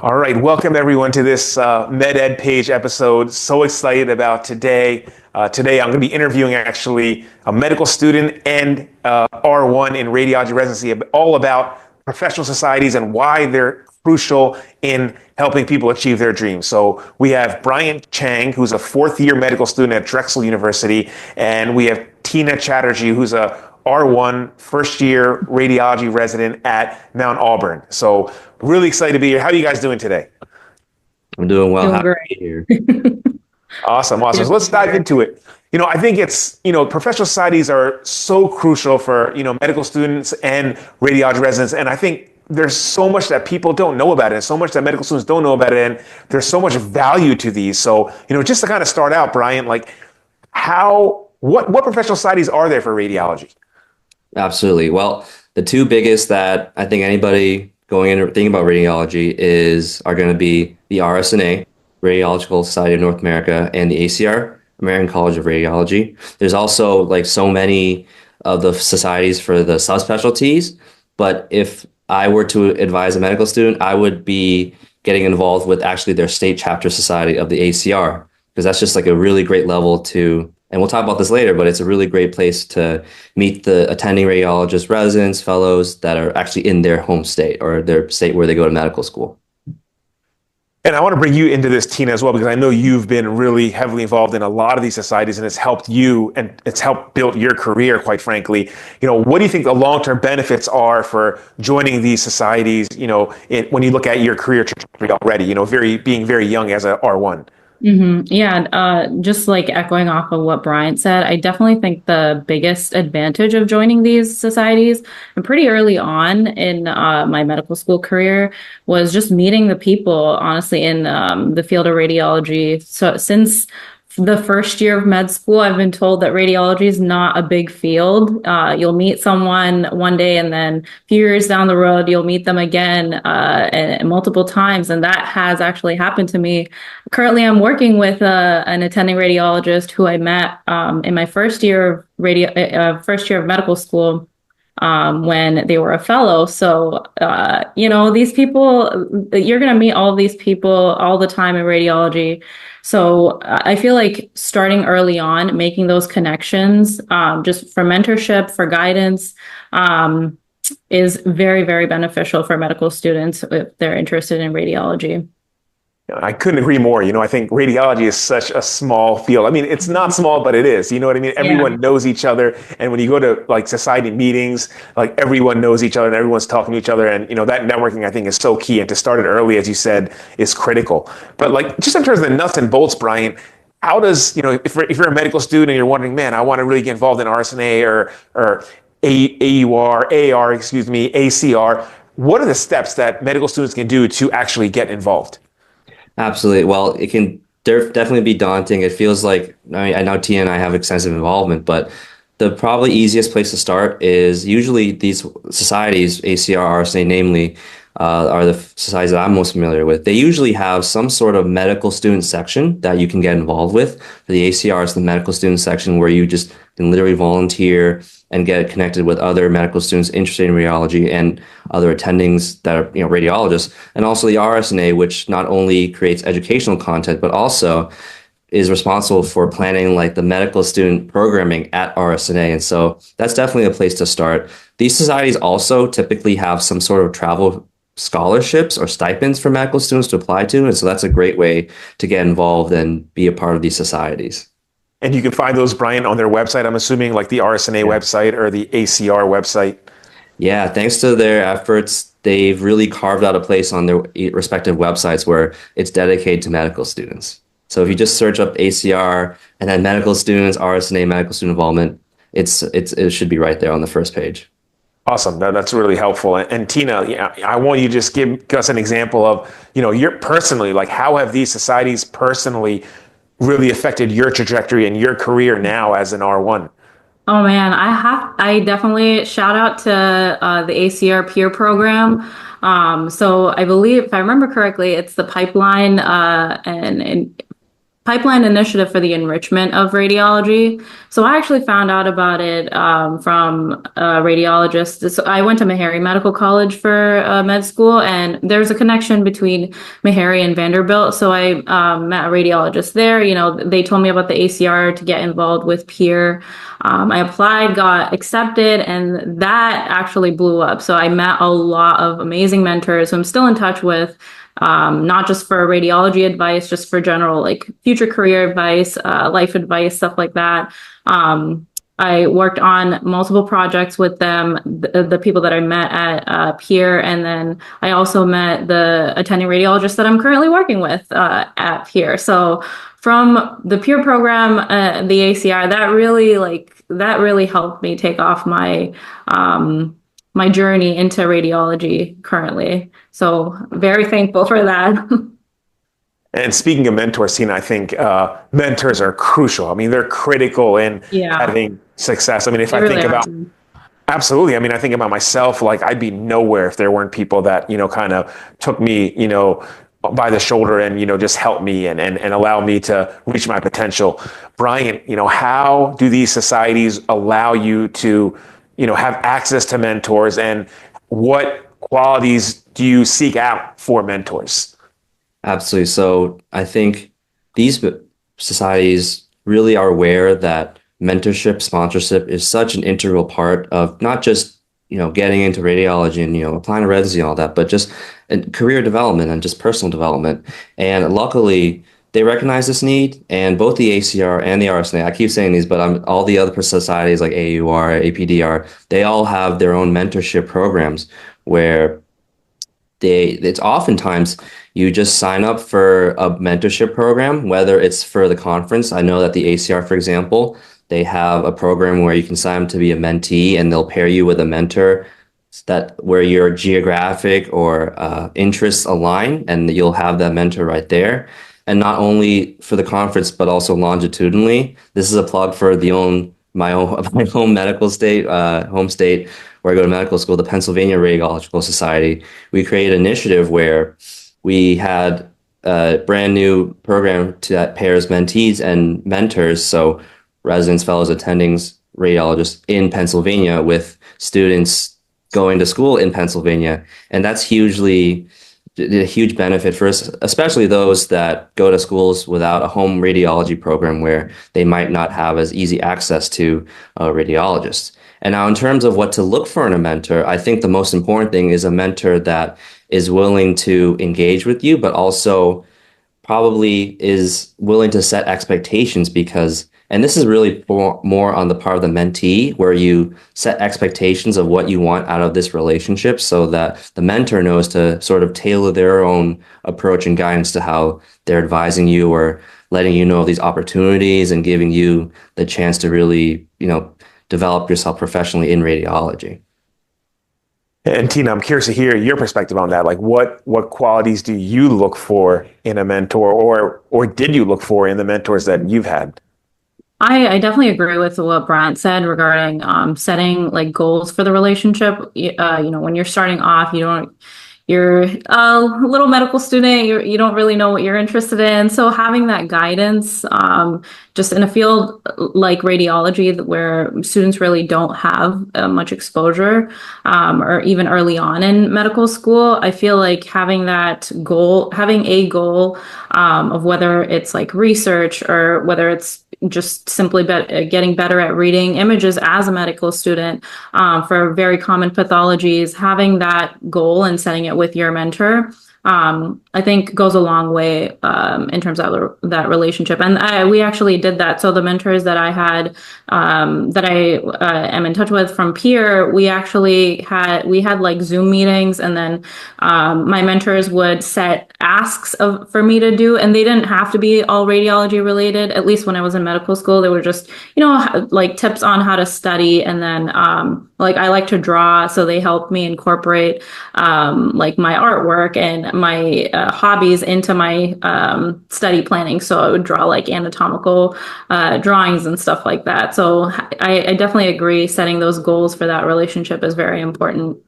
All right, welcome everyone to this MedEd page episode. So excited about today. Today I'm going to be interviewing actually a medical student and R1 in radiology residency, all about professional societies and why they're crucial in helping people achieve their dreams. So we have Bryant Chang, who's a fourth year medical student at Drexel University, and we have Tina Chatterjee, who's a R1 first year radiology resident at Mount Auburn. So really excited to be here. How are you guys doing today? I'm doing well. Doing Happy great. to be here. Awesome, awesome. So let's dive into it. I think professional societies are so crucial for, medical students and radiology residents. And I think there's so much that people don't know about it, and so much that medical students don't know about it. And there's so much value to these. So, just to kind of start out, Brian, like what professional societies are there for radiology? Absolutely. Well, the two biggest that I think anybody going in or thinking about radiology are going to be the RSNA, Radiological Society of North America, and the ACR, American College of Radiology. There's also like so many of the societies for the subspecialties, but if I were to advise a medical student, I would be getting involved with actually their state chapter society of the ACR, because that's just like a really great level to, and we'll talk about this later, but it's a really great place to meet the attending radiologist residents, fellows that are actually in their home state or their state where they go to medical school. And I want to bring you into this, Tina, as well, because I know you've been really heavily involved in a lot of these societies, and it's helped you and it's helped build your career, quite frankly. What do you think the long-term benefits are for joining these societies, when you look at your career trajectory already, being very young as a R1? Yeah, just like echoing off of what Bryant said, I definitely think the biggest advantage of joining these societies and pretty early on in my medical school career was just meeting the people, honestly, in the field of radiology. So since the first year of med school, I've been told that radiology is not a big field. You'll meet someone one day, and then a few years down the road, you'll meet them again and multiple times. And that has actually happened to me. Currently, I'm working with an attending radiologist who I met in my first year of first year of medical school when they were a fellow. So, these people, you're going to meet all of these people all the time in radiology. So I feel like starting early on, making those connections, just for mentorship, for guidance, is very, very beneficial for medical students if they're interested in radiology. I couldn't agree more. I think radiology is such a small field. I mean, it's not small, but it is. You know what I mean? Everyone knows each other. And when you go to like society meetings, like everyone knows each other and everyone's talking to each other. And, that networking, I think, is so key. And to start it early, as you said, is critical. But like, just in terms of the nuts and bolts, Brian, how does, if you're a medical student and you're wondering, man, I want to really get involved in RSNA or AUR, AR, excuse me, ACR, what are the steps that medical students can do to actually get involved? Absolutely. Well, it can definitely be daunting. It feels like, I know Tia and I have extensive involvement, but the probably easiest place to start is usually these societies, ACR, RSA, namely, are the societies that I'm most familiar with. They usually have some sort of medical student section that you can get involved with. For the ACR, it's the medical student section where you just can literally volunteer and get connected with other medical students interested in radiology and other attendings that are, radiologists. And also the RSNA, which not only creates educational content, but also is responsible for planning like the medical student programming at RSNA. And so that's definitely a place to start. These societies also typically have some sort of travel scholarships or stipends for medical students to apply to. And so that's a great way to get involved and be a part of these societies. And you can find those, Brian, on their website, I'm assuming, like the RSNA website or the ACR website. Yeah, thanks to their efforts, they've really carved out a place on their respective websites where it's dedicated to medical students. So if you just search up ACR and then medical students, RSNA, medical student involvement, it should be right there on the first page. Awesome. That's really helpful. And Tina, I want you to just give us an example of, you're personally, like how have these societies personally really affected your trajectory and your career now as an R1? Oh man, I definitely shout out to the ACR peer program. So I believe, if I remember correctly, it's the pipeline and pipeline initiative for the enrichment of radiology. So I actually found out about it from a radiologist. So I went to Meharry Medical College for med school, and there's a connection between Meharry and Vanderbilt. So I met a radiologist there. You know, they told me about the ACR to get involved with peer. I applied, got accepted, and that actually blew up. So I met a lot of amazing mentors who I'm still in touch with, not just for radiology advice, just for general like future career advice, life advice, stuff like that. I worked on multiple projects with them, the people that I met at Peer, and then I also met the attending radiologist that I'm currently working with at Peer. So from the Peer program, the ACR, that really helped me take off my journey into radiology currently. So very thankful for that. And speaking of mentors, Tina, I think mentors are crucial. I mean, they're critical in having success. I mean, if I think about, absolutely. I mean, I think about myself, like I'd be nowhere if there weren't people that, you know, kind of took me, you know, by the shoulder and, you know, just help me and allow me to reach my potential. Bryant, you know, how do these societies allow you to, you know, have access to mentors, and what qualities do you seek out for mentors? Absolutely. So I think these societies really are aware that mentorship, sponsorship is such an integral part of not just, you know, getting into radiology and, you know, applying to residency and all that, but just career development and just personal development. And luckily, they recognize this need, and both the ACR and the RSNA, I keep saying these, but all the other societies like AUR, APDR, they all have their own mentorship programs where it's oftentimes you just sign up for a mentorship program, whether it's for the conference. I know that the ACR, for example, they have a program where you can sign up to be a mentee, and they'll pair you with a mentor where your geographic or interests align, and you'll have that mentor right there. And not only for the conference, but also longitudinally. This is a plug for my home medical state, home state where I go to medical school, the Pennsylvania Radiological Society. We created an initiative where we had a brand new program that pairs mentees and mentors. So residents, fellows, attendings, radiologists in Pennsylvania with students going to school in Pennsylvania. And that's a huge benefit for us, especially those that go to schools without a home radiology program where they might not have as easy access to radiologists. And now in terms of what to look for in a mentor, I think the most important thing is a mentor that is willing to engage with you, but also probably is willing to set expectations and this is really more on the part of the mentee, where you set expectations of what you want out of this relationship so that the mentor knows to sort of tailor their own approach and guidance to how they're advising you or letting you know of these opportunities and giving you the chance to really, you know, develop yourself professionally in radiology. And Tina, I'm curious to hear your perspective on that. Like what qualities do you look for in a mentor, or did you look for in the mentors that you've had? I definitely agree with what Bryant said regarding setting like goals for the relationship. You know, when you're starting off, you're a little medical student, you don't really know what you're interested in. So having that guidance, just in a field like radiology where students really don't have much exposure, or even early on in medical school, I feel like having a goal of whether it's like research or whether it's just simply getting better at reading images as a medical student for very common pathologies, having that goal and setting it with your mentor, I think goes a long way in terms of that relationship. And we actually did that. So the mentors that I had, that I am in touch with from Peer, we had like Zoom meetings, and then my mentors would set asks for me to do, and they didn't have to be all radiology related. At least when I was in medical school, they were just, you know, like tips on how to study. And then like I like to draw, so they helped me incorporate like my artwork and my hobbies into my study planning. So I would draw like anatomical drawings and stuff like that. So I definitely agree setting those goals for that relationship is very important.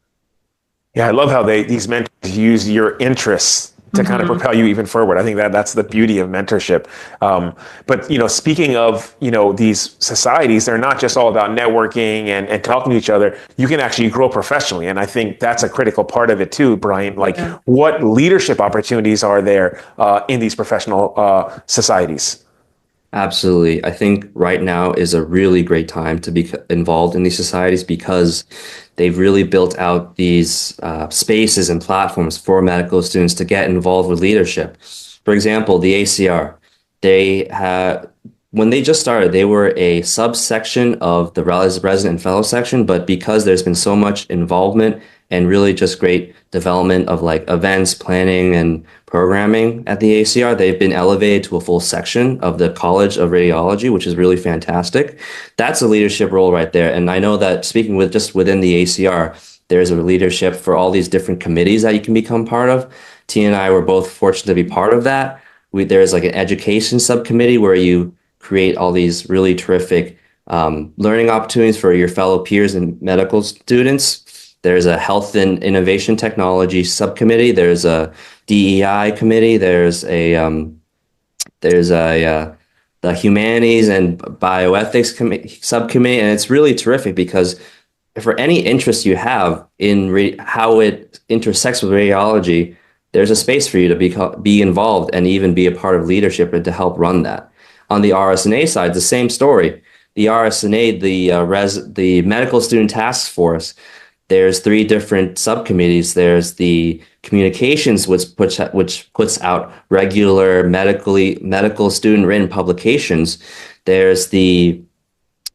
Yeah, I love how these mentors use your interests to kind of Mhm. propel you even forward. I think that that's the beauty of mentorship. But speaking of these societies, they're not just all about networking and talking to each other. You can actually grow professionally, and I think that's a critical part of it too, Brian. Like, Yeah. what leadership opportunities are there in these professional societies? Absolutely. I think right now is a really great time to be involved in these societies because they've really built out these spaces and platforms for medical students to get involved with leadership. For example, the ACR, they had, when they just started, they were a subsection of the resident and fellow section, but because there's been so much involvement and really just great development of like events, planning, and programming at the ACR, they've been elevated to a full section of the College of Radiology, which is really fantastic. That's a leadership role right there. And I know that speaking with just within the ACR, there's a leadership for all these different committees that you can become part of. Tina and I were both fortunate to be part of that. There's like an education subcommittee where you create all these really terrific learning opportunities for your fellow peers and medical students. There's a health and innovation technology subcommittee. There's a DEI committee. There's the humanities and bioethics subcommittee, and it's really terrific because for any interest you have in how it intersects with radiology, there's a space for you to be involved and even be a part of leadership and to help run that. On the RSNA side, the same story. The RSNA, the Medical Student Task Force, there's three different subcommittees. There's the communications, which puts out regular medical student written publications. There's the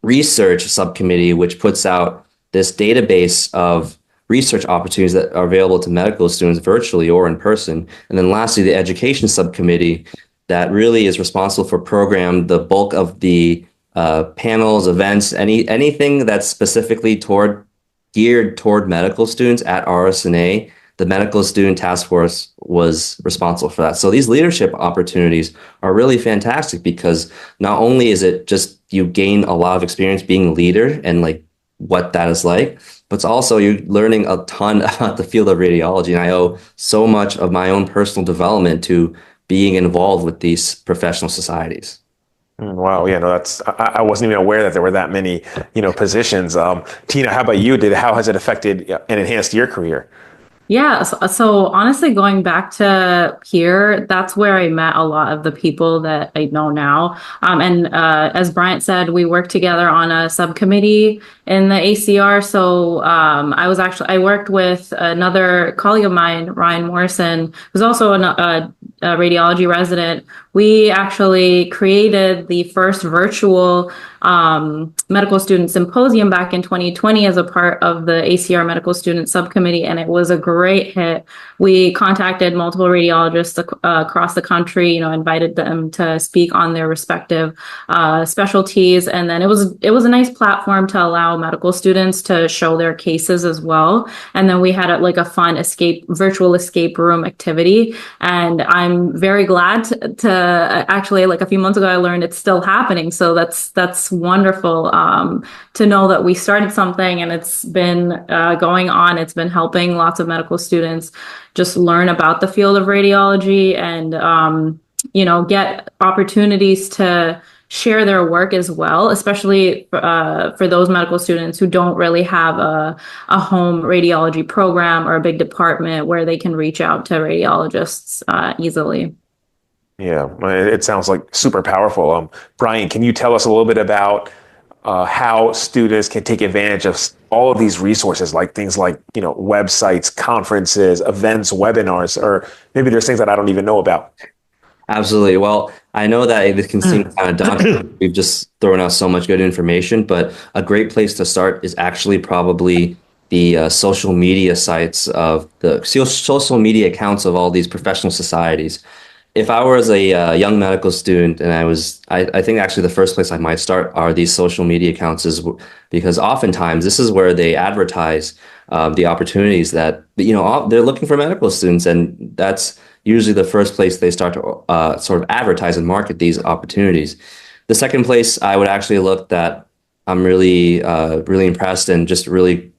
research subcommittee, which puts out this database of research opportunities that are available to medical students virtually or in person. And then lastly, the education subcommittee that really is responsible for the bulk of the panels, events, anything that's specifically geared toward medical students at RSNA. The Medical Student Task Force was responsible for that. So these leadership opportunities are really fantastic because not only is it just you gain a lot of experience being a leader and like what that is like, but it's also you're learning a ton about the field of radiology. And I owe so much of my own personal development to being involved with these professional societies. Wow, yeah, no, I wasn't even aware that there were that many, positions. Tina, how about you? How has it affected and enhanced your career? Yeah, so honestly, going back to here, that's where I met a lot of the people that I know now. And as Bryant said, we worked together on a subcommittee in the ACR. So I worked with another colleague of mine, Ryan Morrison, who's also a radiology resident. We actually created the first virtual medical student symposium back in 2020 as a part of the ACR medical student subcommittee, and it was a great hit. We contacted multiple radiologists across the country, invited them to speak on their respective specialties, and then it was a nice platform to allow medical students to show their cases as well. And then we had a fun virtual escape room activity, and I'm very glad to actually, like a few months ago, I learned it's still happening. So that's wonderful to know that we started something and it's been going on. It's been helping lots of medical students just learn about the field of radiology and get opportunities to share their work as well, especially for those medical students who don't really have a home radiology program or a big department where they can reach out to radiologists easily. Yeah, it sounds like super powerful. Brian, can you tell us a little bit about how students can take advantage of all of these resources, like things like, websites, conferences, events, webinars, or maybe there's things that I don't even know about? Absolutely. Well, I know that it can seem kind of daunting. We've just thrown out so much good information, but a great place to start is actually probably the social media sites of the social media accounts of all these professional societies. If I was a young medical student and I think actually the first place I might start are these social media accounts because oftentimes this is where they advertise the opportunities that, they're looking for medical students. And that's usually the first place they start to sort of advertise and market these opportunities. The second place I would actually look that I'm really, really impressed and just really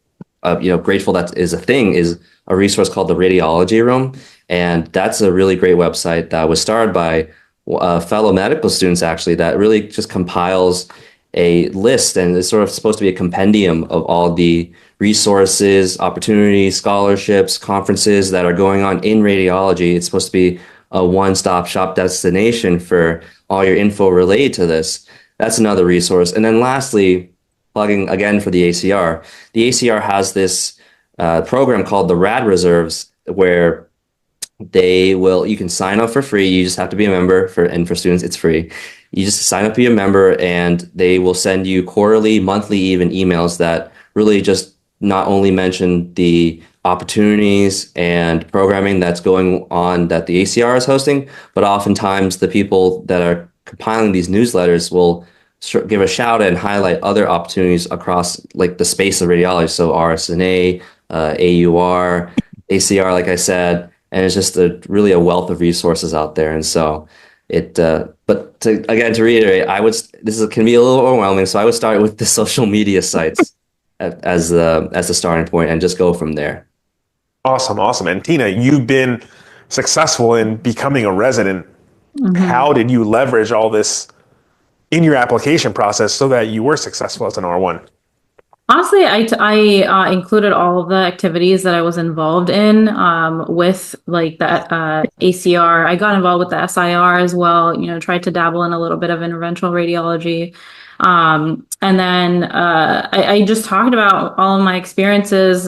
grateful that is a thing, is a resource called the Radiology Room. And that's a really great website that was started by fellow medical students, actually, that really just compiles a list, and it's sort of supposed to be a compendium of all the resources, opportunities, scholarships, conferences that are going on in radiology. It's supposed to be a one-stop shop destination for all your info related to this. That's another resource. And then lastly, plugging again for the ACR has this program called the Rad Reserves, where you can sign up for free. You just have to be a member and for students, it's free. You just sign up to be a member, and they will send you quarterly, monthly, even emails that really just not only mention the opportunities and programming that's going on that the ACR is hosting, but oftentimes the people that are compiling these newsletters will give a shout out and highlight other opportunities across like the space of radiology. So RSNA, AUR, ACR, like I said, and it's just really a wealth of resources out there. And so but to reiterate, can be a little overwhelming. So I would start with the social media sites as the starting point and just go from there. Awesome. And Tina, you've been successful in becoming a resident. Mm-hmm. How did you leverage all this in your application process so that you were successful as an R1? Honestly, I included all of the activities that I was involved in with like the ACR. I got involved with the SIR as well, tried to dabble in a little bit of interventional radiology. And then I just talked about all of my experiences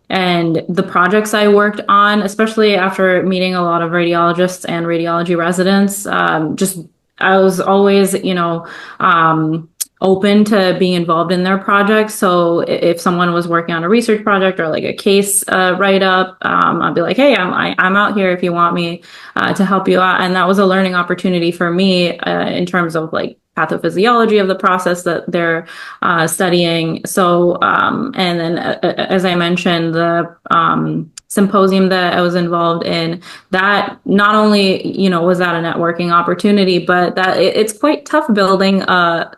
and the projects I worked on, especially after meeting a lot of radiologists and radiology residents. I was always, open to being involved in their projects. So if someone was working on a research project or like a case write up, I'd be like, hey, I'm out here if you want me to help you out. And that was a learning opportunity for me in terms of like pathophysiology of the process that they're studying. So and then as I mentioned, the symposium that I was involved in, that not only was that a networking opportunity, but that it's quite tough building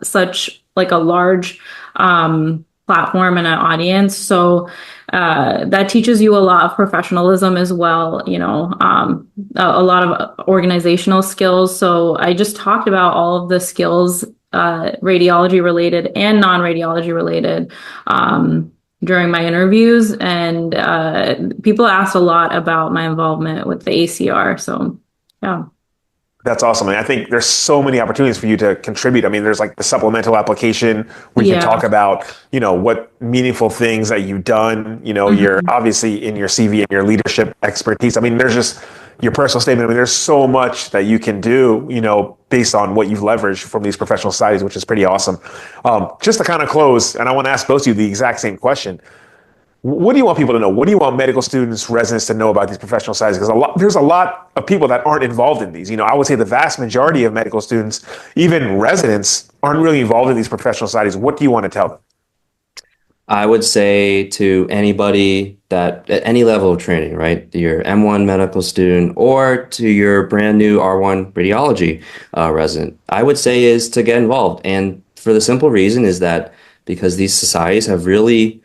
such like a large platform and an audience. So that teaches you a lot of professionalism as well, a lot of organizational skills. So I just talked about all of the skills, radiology related and non-radiology related, during my interviews, and people asked a lot about my involvement with the ACR. So, yeah. That's awesome. I think there's so many opportunities for you to contribute. I mean, there's like the supplemental application where you can talk about, what meaningful things that you've done. You're obviously in your CV and your leadership expertise. I mean, there's just your personal statement. I mean, there's so much that you can do, based on what you've leveraged from these professional societies, which is pretty awesome. Just to kind of close, and I want to ask both of you the exact same question. What do you want people to know? What do you want medical students, residents to know about these professional societies? Because there's a lot of people that aren't involved in these. I would say the vast majority of medical students, even residents, aren't really involved in these professional societies. What do you want to tell them? I would say to anybody that at any level of training, right, your M1 medical student or to your brand new R1 radiology resident, I would say is to get involved. And for the simple reason is that because these societies have really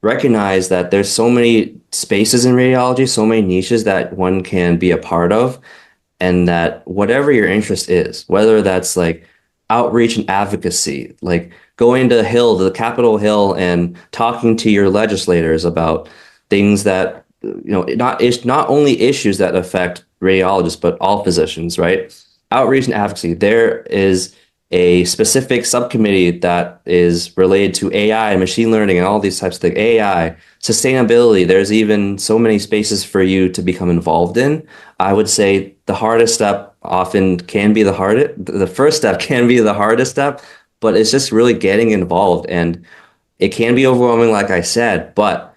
recognized that there's so many spaces in radiology, so many niches that one can be a part of, and that whatever your interest is, whether that's like outreach and advocacy, like going to the Capitol Hill and talking to your legislators about things that, not only issues that affect radiologists, but all physicians, right? Outreach and advocacy. There is a specific subcommittee that is related to AI and machine learning and all these types of things. AI, sustainability, there's even so many spaces for you to become involved in. I would say the hardest step often can be the first step can be the hardest step, but it's just really getting involved. And it can be overwhelming, like I said, but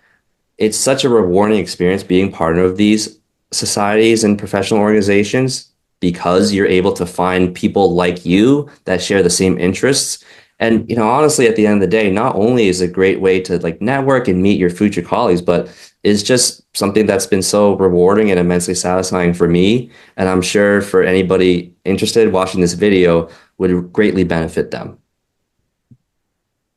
it's such a rewarding experience being part of these societies and professional organizations, because you're able to find people like you that share the same interests. And, honestly, at the end of the day, not only is it a great way to like network and meet your future colleagues, but it's just something that's been so rewarding and immensely satisfying for me. And I'm sure for anybody interested watching this video would greatly benefit them.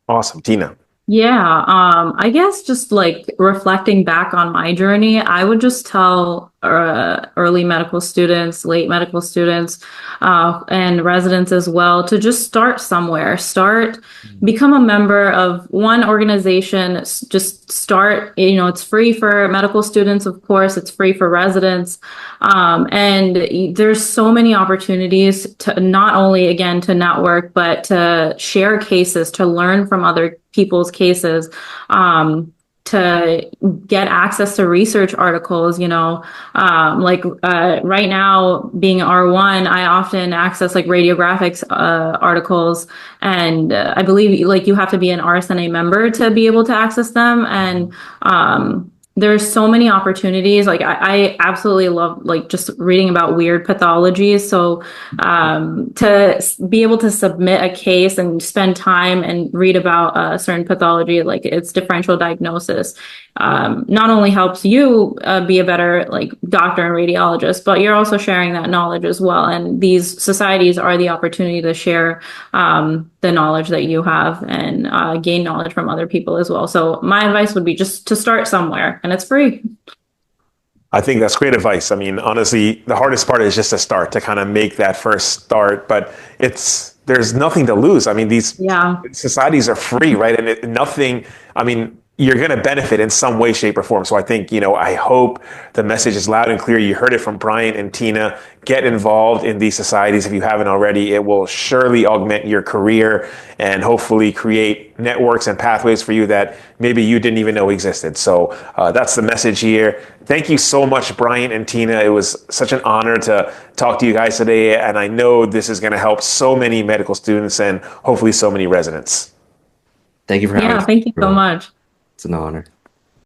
Awesome. Tina. Yeah, I guess just like reflecting back on my journey, I would just tell early medical students, late medical students, and residents as well to just start somewhere. Start, become a member of one organization. Just start, it's free for medical students, of course, it's free for residents. And there's so many opportunities to not only, again, to network, but to share cases, to learn from other people's cases, to get access to research articles, right now being R1, I often access like radiographics articles, and I believe like you have to be an RSNA member to be able to access them. And there's so many opportunities. Like I absolutely love like just reading about weird pathologies. So to be able to submit a case and spend time and read about a certain pathology, like its differential diagnosis, not only helps you be a better like doctor and radiologist, but you're also sharing that knowledge as well. And these societies are the opportunity to share the knowledge that you have and gain knowledge from other people as well. So my advice would be just to start somewhere, and it's free. I think that's great advice. I mean, honestly, the hardest part is just to start, to kind of make that first start, but there's nothing to lose. I mean, these Yeah. societies are free, right? And nothing, I mean, you're going to benefit in some way, shape, or form. So I think, I hope the message is loud and clear. You heard it from Bryant and Tina. Get involved in these societies if you haven't already. It will surely augment your career and hopefully create networks and pathways for you that maybe you didn't even know existed. So that's the message here. Thank you so much, Bryant and Tina. It was such an honor to talk to you guys today. And I know this is going to help so many medical students and hopefully so many residents. Thank you for having Yeah, us, thank you so everyone. much. It's an honor.